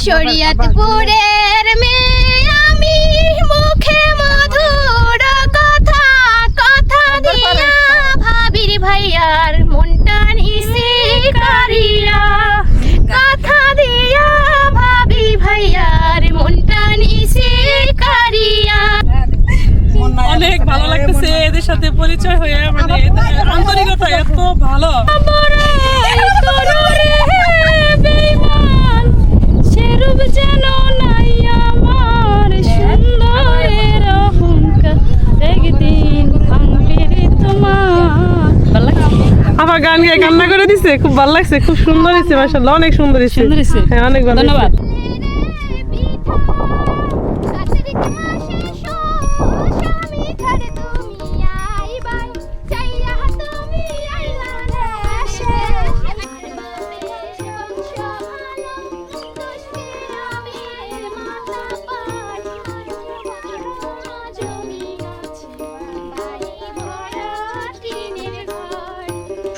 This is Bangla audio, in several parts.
শরীয়তপুরের মেয়ে আমি, মুখে মধুর কথা, কথা দিয়া ভাবির ভাইয়ার মনটা নিছি কারিয়া, কথা দিয়া ভাবি ভাইয়ার মনটা নিছি কারিয়া। অনেক ভালো লাগতেছে এদের সাথে পরিচয় হয়ে, মানে আন্তরিকতা এত ভালো। সেরূপ যেন নাই আমার সুন্দরের অহংকার, একদিন ভাঙবে তোমার। আবার গান গায়ে কান্না করে দিছে, খুব ভালো লাগছে, খুব সুন্দর হয়েছে, মাশাআল্লাহ অনেক সুন্দর হয়েছে। হ্যাঁ অনেক ভালো, ধন্যবাদ।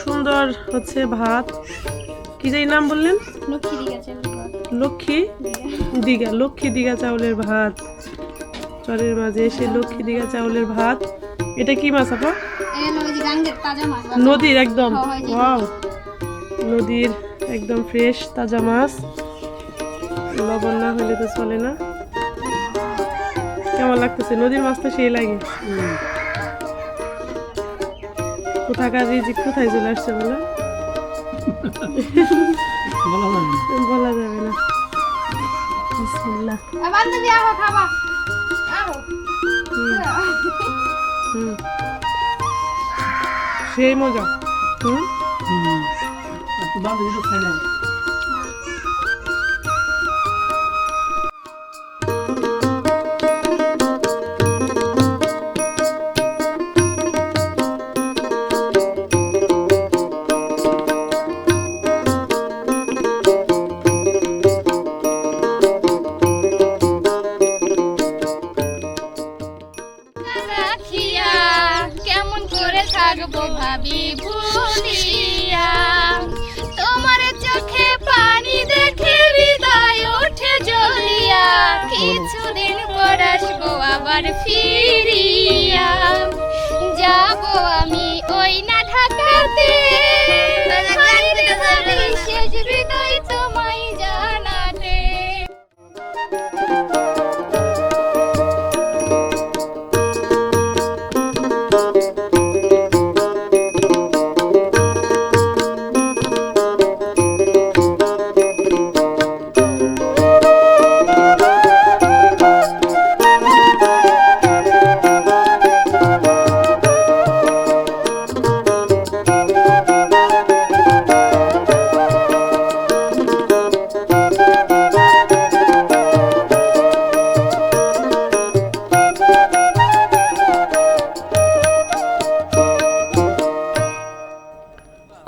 সুন্দর হচ্ছে ভাত, কি যেই নাম বললেন? লক্ষ্মী দিঘা, লক্ষ্মী দিঘা চাউলের ভাত। চরের মাঝে এসে লক্ষ্মী দিঘা চাউলের ভাত। এটা কি মাছ আপা? নদীর একদম, ওয়াও, নদীর একদম ফ্রেশ তাজা মাছ। লবণ না হলে তো চলে না। কেমন লাগতেছে? নদীর মাছ তো সেই লাগে। কোথাকার রিজিক কোথায় চলে আসছে বলো? বলা যাবে না। বিসমিল্লাহ। সেই মজা। কেমন করে থাকবো ভাবি ভুলিয়া, তোমার চোখে পানি দেখে হৃদয় ওঠে জ্বলিয়া, কিছুদিন পর আসবো আবার ফিরিয়া, যাবো আমি ওই না ঢাকাতে, শেষ হৃদয় তোমায় জানাতে।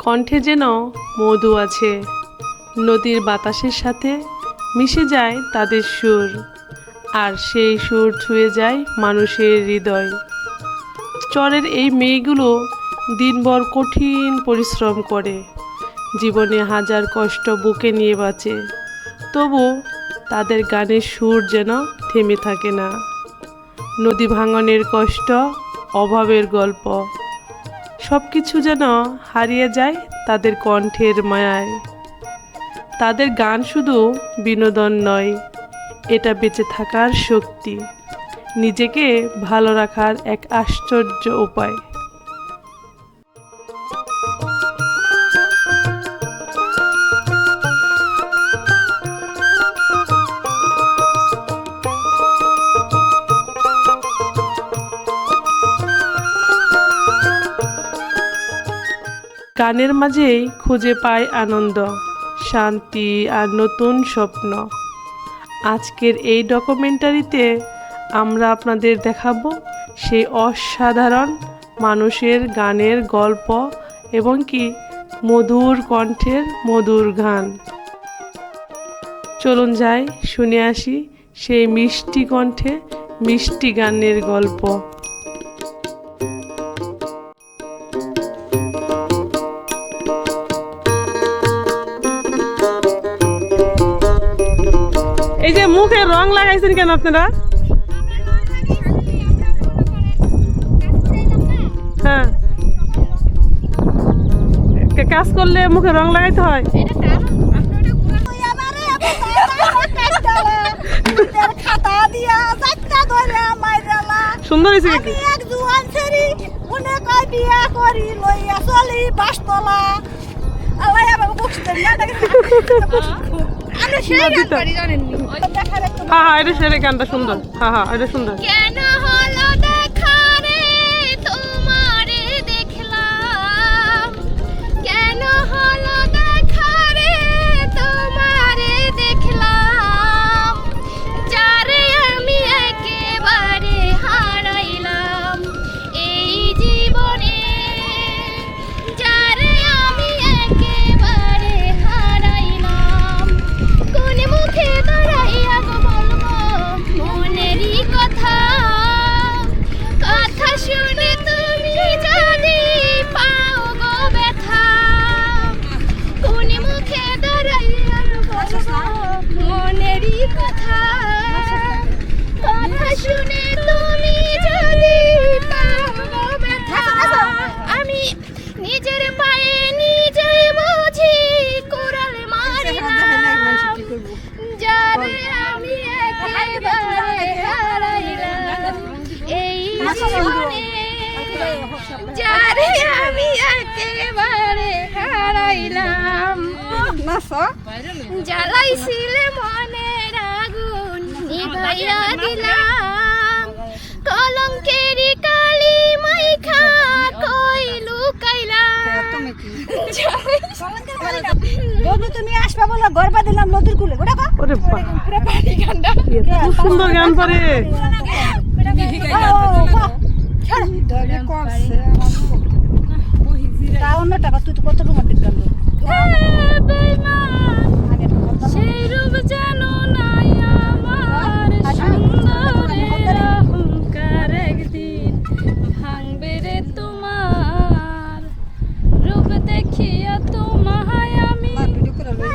কণ্ঠে যেন মধু আছে, নদীর বাতাসের সাথে মিশে যায় তাদের সুর, আর সেই সুর ছুঁয়ে যায় মানুষের হৃদয়। চরের এই মেয়েগুলো দিনভর কঠিন পরিশ্রম করে, জীবনে হাজার কষ্ট বুকে নিয়ে বাঁচে, তবু তাদের গানের সুর যেন থেমে থাকে না। নদী ভাঙনের কষ্ট, অভাবের গল্প, সব কিছু যেন হারিয়ে যায় তাদের কণ্ঠের মায়ায়। তাদের গান শুধু বিনোদন নয়, এটা বেঁচে থাকার শক্তি, নিজেকে ভালো রাখার এক আশ্চর্য উপায়। গানের মাঝেই খুঁজে পায় আনন্দ, শান্তি আর নতুন স্বপ্ন। আজকের এই ডকুমেন্টারিতে আমরা আপনাদের দেখাবো সেই অসাধারণ মানুষের গানের গল্প এবং কি মধুর কণ্ঠের মধুর গান। চলুন যাই, শুনে আসি সেই মিষ্টি কণ্ঠে মিষ্টি গানের গল্প। লাগাইছেন কেন আপনারা? হ্যাঁ, কাজ করলে মুখে রং লাগাইতে হয়। সুন্দর হয়েছে কি? হ্যাঁ, এটা সেরে গানটা সুন্দর। হ্যাঁ, এটা সুন্দর। কেন হলো দেখা রে তোমারে দেখলাম, কেন হলো দেখা রে তোমারে দেখলাম, যারে আমি একেবারে হারাইলাম এই জীবনে, যারে আমি একেবারে হারাইলাম। কোন মুখে দাঁড়াইয়া গো বলবো মনেরই কথা, কথা শুনে তুমি যদি পাও গো ব্যথা। কোন মুখে দাঁড়াইয়া গো বলবো মনেরই কথা, কথা শুনে তুমি যদি পাও গো ব্যথা। আমি নিজের পায়ে নিজে বুঝি কুড়াল মারিলাম, যারে আমি একেবারে হারাইলাম এই জীবনে, যারে আমি একেবারে হারাইলাম। জ্বালাইছিলে মনের আগুন নিভাইয়া দিলাম, কলঙ্কেরই কালি মাইখা কই লুকাইলাম। তুমি আসবে বলে গর্বা দিলাম নদীর কুলে। ওরে বাবা, খুব সুন্দর গান পারে। অন্য টাকা তুই তো কত রোমান্টিক গান সেই রূপ যেন নাই আমার, সুন্দরের অহংকার একদিন ভাঙবে রে তোমার। রূপ দেখিয়া তোমায় আমি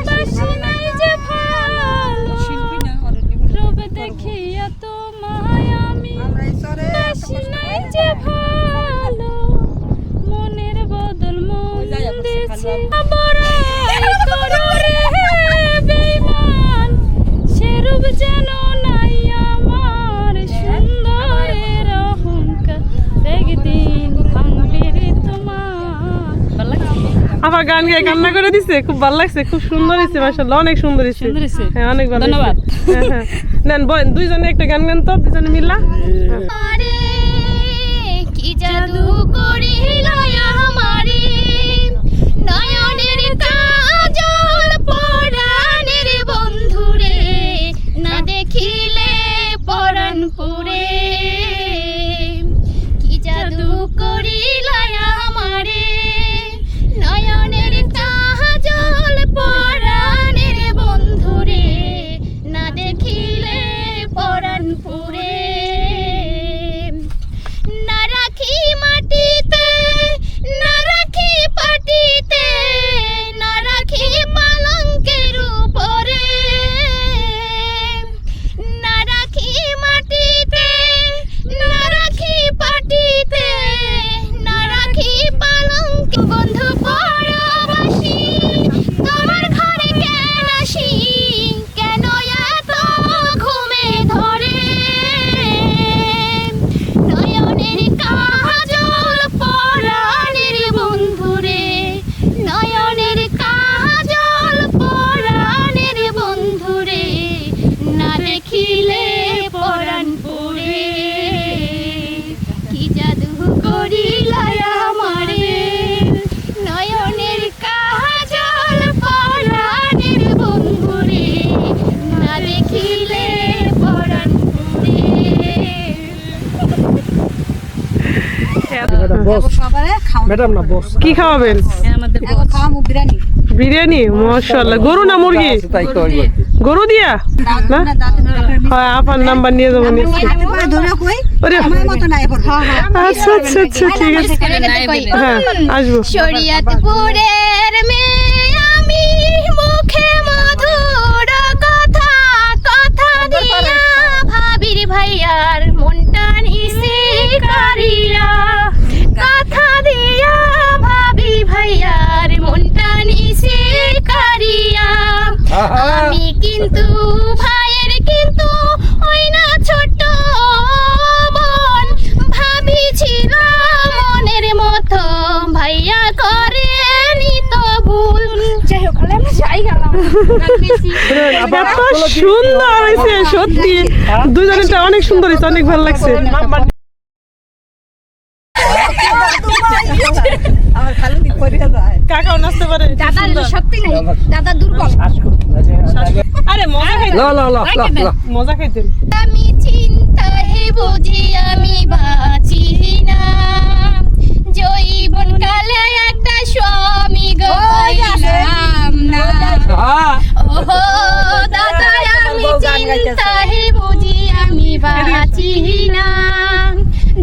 বাসি নাই যে ভালো, রূপ দেখিয়া তোমায় আমি বাসি নাই যে ভালো, মনের বদল মন দিয়েছি বড়াই করো রে বেঈমান, সেরূপ যেন নাই আমার, সুন্দরের অহংকার একদিন ভাঙবে রে তোমার। ভালো লাগছে? আবার গান গায়ে কান্না করে দিছে, খুব ভালো লাগছে, খুব সুন্দর হয়েছে, মাশাআল্লাহ, অনেক সুন্দর হয়েছে। হ্যাঁ, অনেক ভালো। ধন্যবাদ। নেন দুইজনে একটা গান গান তো, দুইজনে মিলা। আরে কি জাদু করিল আমারে, নয়নের কাজল পরাণের বন্ধুরে, না দেখিলে পরাণ পুরে। কি জাদু করিল আমারে, নয়নের কাজল পরাণের বন্ধুরে, না দেখিলে পরাণ পুরে। না রাখি মাটিতে, না রাখি পাটিতে, না রাখি পালঙ্কের উপরে, না রাখি মাটিতে, না রাখি পাটিতে, না রাখি পালঙ্কে। বন্ধু পরবাসী তোমার ঘরে কেন আসি, কেন এত ঘুমে ধরে, নয়নের কাজল পরাণের বন্ধুরে, নয়নের কাজল পরাণের বন্ধুরে, না দেখিলে পরাণ পুরে। কি জাদু করিল আমারে, নয়নের কাজল পরাণের বন্ধুরে, না দেখিলে পরাণ পুরে। ম্যাডাম না বস, কি খাওয়াবেন? বিরিয়ানি বিরিয়ানি, মাশাআল্লাহ। গরু না মুরগি? তাই কই গরু দিয়া না? হয়, আপনার নাম্বার নিয়ে যাবো নিশ্চয়ই। ওরে, আচ্ছা আচ্ছা আচ্ছা, ঠিক আছে। হ্যাঁ, আসবো। শরীয়তপুরের মেয়ে আমি, মুখে মধুর কথা, কথা দিয়া এত সুন্দর হয়েছে সত্যি, দুজনেরটা অনেক সুন্দর হয়েছে, অনেক ভালো লাগছে। আমার খালি করিয়া যায় কাকাও নাচতে পারে। দাদার শক্তি নেই, দাদা দুর্বল। আরে মজা খাইতেন, মজা খাইতেন। আমি চিন্তায় বুঝি আমি বাঁচি না, জৈবন কালে একটা স্বামী গো পাইলাম না। ওহো দাদা আমি চিন্তায় বুঝি আমি বাঁচি না,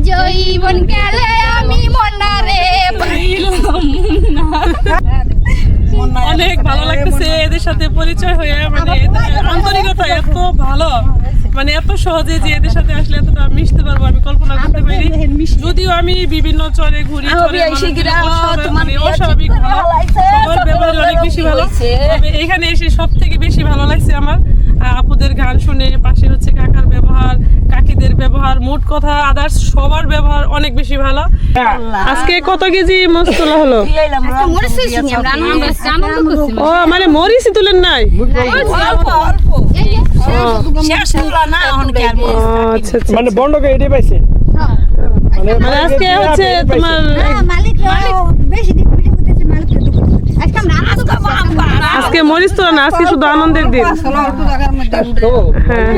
জৈবন কালে আমি মনারে পাইলাম না। অনেক ভালো লাগতেছে এদের সাথে পরিচয় হয়ে, মানে এদের আন্তরিকতা এত ভালো, মানে এত সহজে যে এদের সাথে আসলে এতটা মিশতে পারবো আমি কল্পনা করতে পারি। যদিও আমি বিভিন্ন চরে ঘুরি, মানে অস্বাভাবিক ভালো, সবার ব্যবহার অনেক বেশি ভালো। তবে এখানে এসে সব থেকে বেশি ভালো লাগছে আমার আপুদের গান শুনে, পাশে হচ্ছে কাকার ব্যবহার, কাকিদের ব্যবহার, মোট কথা আদার্স সবার ব্যবহার অনেক বেশি ভালো। আজকে কত কেজি মাছ তোলা হলো? ও মানে মরিচই তুলেন নাই? আচ্ছা আচ্ছা, মানে বন্ডকে এটাই পাইছে মানে আজকে হচ্ছে তোমার বেশি দিন ভিডিও করতেছে, মালিক আজকে মরিচ তোলা না, আজকে শুধু আনন্দের দিন। হ্যাঁ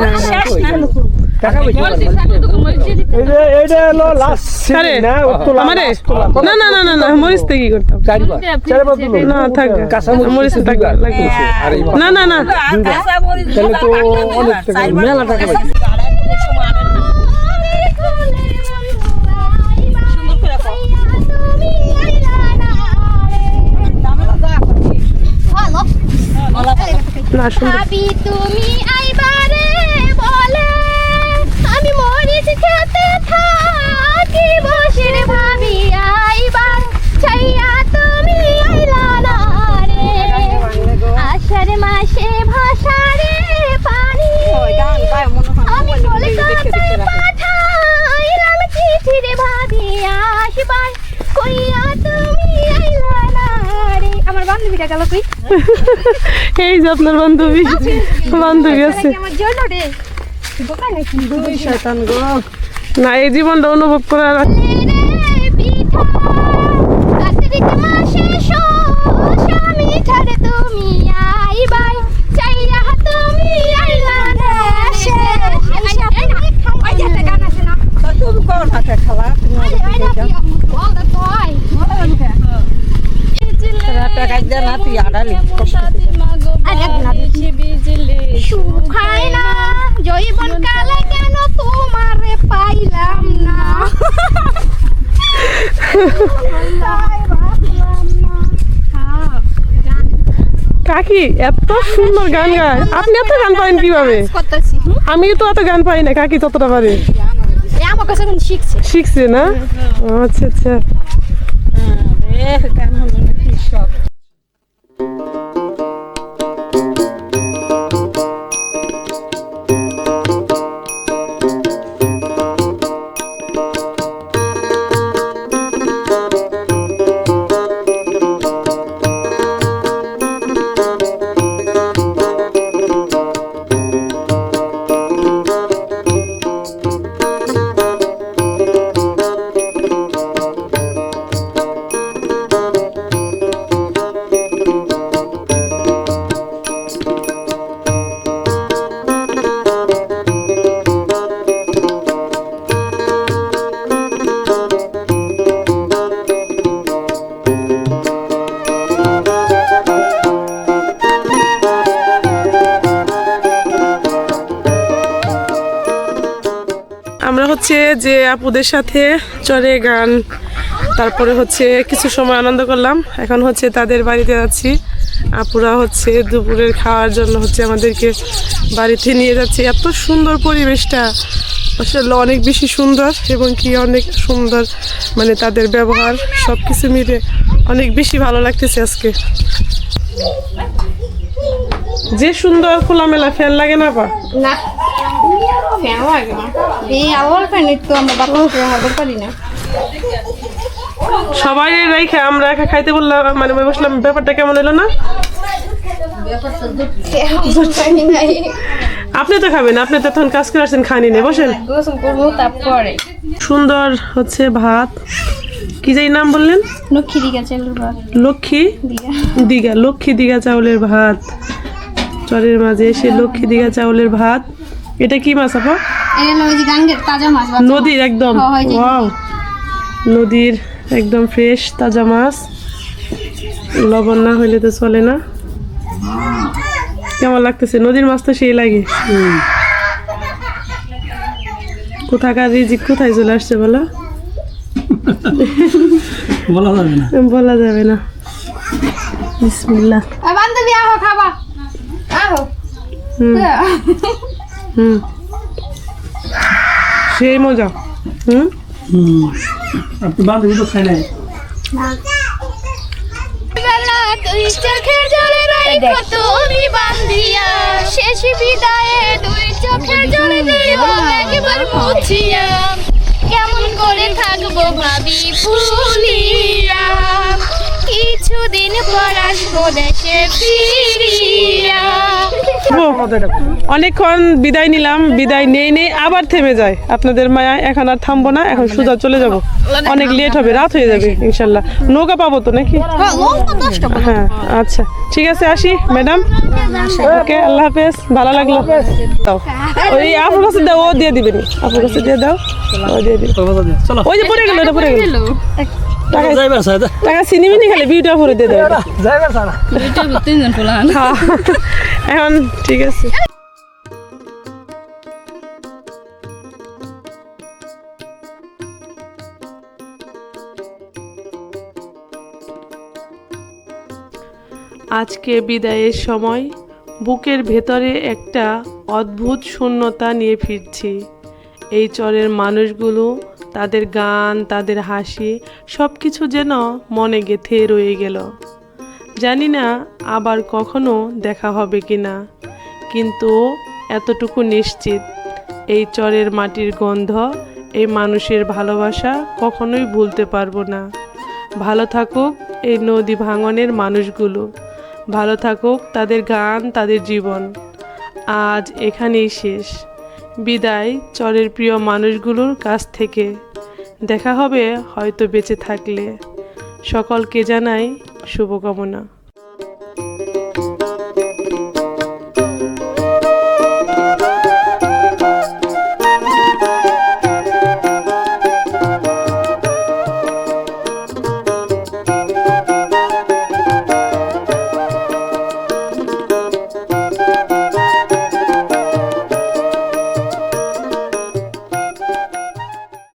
এইটা হলো লাস্ট আরে না আমারে না না না না না মরিচ থেকে কি করতাম না, থাক মরিচ থাক লাগবে না না না। তাহলে তো অনেক টাকা, মেলা টাকা পাইছে। না সুন্দর ভাবি তুমি আইবারে বলে, আমি মরিচ খেতে থাকি বসে রে। ভাবি আইবার চাইয়া তুমি আইলা না রে, আষাঢ় মাসে ভাষারে পানি আমি কলকাতায় পাঠাইলাম চিঠি রে। ভাবি আসবার কইয়া তুমি আইলা না রে। আমার বান্ধবীটা গেল কই? এই যে আপনার বান্ধবী বান্ধবী আছে না, এই জীবনটা অনুভব করার সুখায় না জৈবন কালে কেন তোমারে পাইলাম না। কাকি এত সুন্দর গান গায়, আপনি এত গান পারেন কিভাবে? আমি তো এত গান পাই না, কাকি ততটা পারে। আমার কাছে শিখছে শিখছে না? আচ্ছা আচ্ছা। আমরা হচ্ছে যে আপুদের সাথে চরে গান, তারপরে হচ্ছে কিছু সময় আনন্দ করলাম। এখন হচ্ছে তাদের বাড়িতে যাচ্ছি। আপুরা হচ্ছে দুপুরের খাওয়ার জন্য হচ্ছে আমাদেরকে বাড়িতে নিয়ে যাচ্ছে। এত সুন্দর পরিবেশটা, আসলে অনেক বেশি সুন্দর, এবং কি অনেক সুন্দর, মানে তাদের ব্যবহার সব কিছু মিলে অনেক বেশি ভালো লাগতেছে আজকে। যে সুন্দর খোলামেলা, ফ্যান লাগে না পা? না ফ্যান লাগে না, এই আলোর ফ্যান তো আমরা বাতাস হাঁটতে পারি না। সবাই রেখে আমরা একা খাইতে বললাম, মানে বসলাম, ব্যাপারটা কেমন এলো না? পানি নাই আপনি তো খাবেন, আপনি তো তখন কাজ করে আসছেন, খানি নেই, বসেন। গোসল করবো তারপরে সুন্দর হচ্ছে ভাত, কি যেই নাম বললেন? লক্ষ্মী দিঘা চালুর ভাত লক্ষ্মী দিঘা দিঘা, লক্ষ্মী দিঘা চাউলের ভাত। চরের মাঝে এসে লক্ষ্মী দিঘা চাউলের ভাত। এটা কি মাছ আপা? এটা হলো ওই যে গাঙ্গের তাজা মাছ নদীর একদম, হয় যে। ওয়াও, নদীর একদম ফ্রেশ তাজা মাছ। লবণ না হইলে তো চলে না। কেমন লাগতেছে? নদীর মাছ তো সেই লাগে। কোথাকার রিজিক কোথায় চলে আসছে বলো? বলা যাবে না। বলা যাবে না। বিসমিল্লাহ। বান্ধবী আহো খাবা আহো হুম হুম, সেই মজা। হুম, আপনি বান্ধবী তো খাই নাই। তুই চোখের জলে তুমি বান্ধিয়া শেষ বিদায়ে দুই চোখের জলে দেব একবার মুছিয়া কেমন করে থাকবো ভাবি ভুলিয়া কিছুদিন পর আসবো দেশে ফিরিয়া। অনেকক্ষণ বিদায় নিলাম, বিদায় নেই আবার থেমে যায়। আপনাদের মায়া, এখন আর থামবো না, এখন সোজা চলে যাব। অনেক লেট হবে, রাত হয়ে যাবে ইনশাল্লাহ। নৌকা পাবো তো নাকি? হ্যাঁ আচ্ছা ঠিক আছে, আসি ম্যাডাম। ওকে, আল্লাহ হাফেজ, ভালো লাগলো। দাও ওই আপুর কাছে দাও, ও দিয়ে দিবেন। আপুর কাছে দিয়ে দাও, ও দিয়ে দিবে। চলো ওই যে পড়ে গেল, এটা পড়ে গেল। যাইবার সাথে টাকা চিনিমিনি খালে বিউটা ভরে দিয়ে দেবে। যাইবার সারা হ্যাঁ, এখন ঠিক আছে। আজকে বিদায়ের সময় বুকের ভেতরে একটা অদ্ভুত শূন্যতা নিয়ে ফিরছি। এই চরের মানুষগুলো, তাদের গান, তাদের হাসি, সব কিছু যেন মনে গেঁথে রয়ে গেল। জানি না আবার কখনো দেখা হবে কিনা, কিন্তু এতটুকু নিশ্চিত, এই চরের মাটির গন্ধ, এই মানুষের ভালোবাসা কখনোই ভুলতে পারবো না। ভালো থাকুক এই নদী ভাঙনের মানুষগুলো, ভালো থাকুক তাদের গান, তাদের জীবন। আজ এখানেই শেষ। বিদায় চরের প্রিয় মানুষগুলোর কাছ থেকে। দেখা হবে হয়তো বেঁচে থাকলে। সকলকে জানাই শুভকামনা।